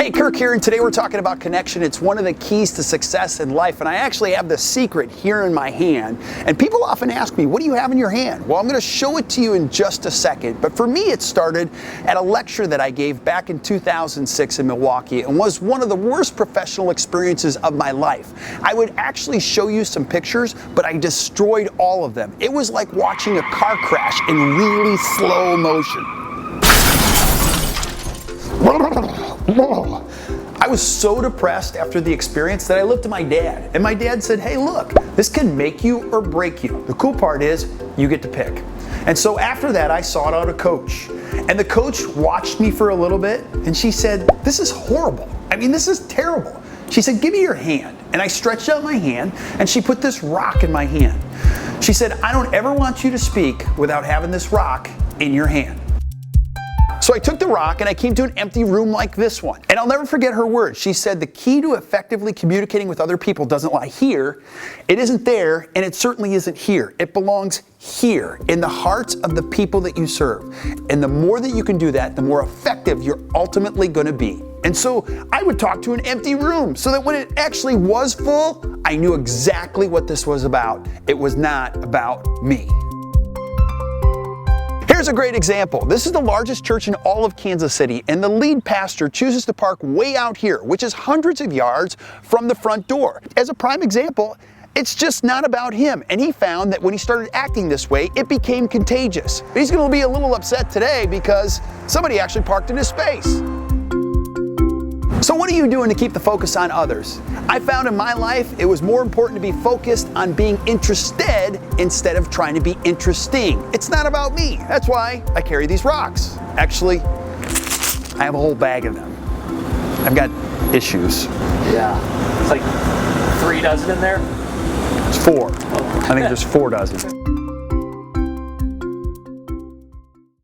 Hey, Kirk here, and today we're talking about connection. It's one of the keys to success in life, and I actually have the secret here in my hand. And people often ask me, what do you have in your hand? Well, I'm going to show it to you in just a second. But for me, it started at a lecture that I gave back in 2006 in Milwaukee, and was one of the worst professional experiences of my life. I would actually show you some pictures, but I destroyed all of them. It was like watching a car crash in really slow motion. I was so depressed after the experience that I looked at my dad, and my dad said, hey, look, this can make you or break you. The cool part is you get to pick. And so after that, I sought out a coach, and the coach watched me for a little bit, and she said, this is horrible. I mean, this is terrible. She said, give me your hand. And I stretched out my hand, and she put this rock in my hand. She said, I don't ever want you to speak without having this rock in your hand. So I took the rock and I came to an empty room like this one. And I'll never forget her words. She said, the key to effectively communicating with other people doesn't lie here, it isn't there, and it certainly isn't here. It belongs here, in the hearts of the people that you serve. And the more that you can do that, the more effective you're ultimately going to be. And so I would talk to an empty room so that when it actually was full, I knew exactly what this was about. It was not about me. Here's a great example. This is the largest church in all of Kansas City, and the lead pastor chooses to park way out here, which is hundreds of yards from the front door. As a prime example, it's just not about him, and he found that when he started acting this way, it became contagious. He's going to be a little upset today because somebody actually parked in his space. So what are you doing to keep the focus on others? I found in my life it was more important to be focused on being interested instead of trying to be interesting. It's not about me. That's why I carry these rocks. Actually, I have a whole bag of them. I've got issues. Yeah. It's like 3 dozen in there? It's 4. I think there's 4 dozen.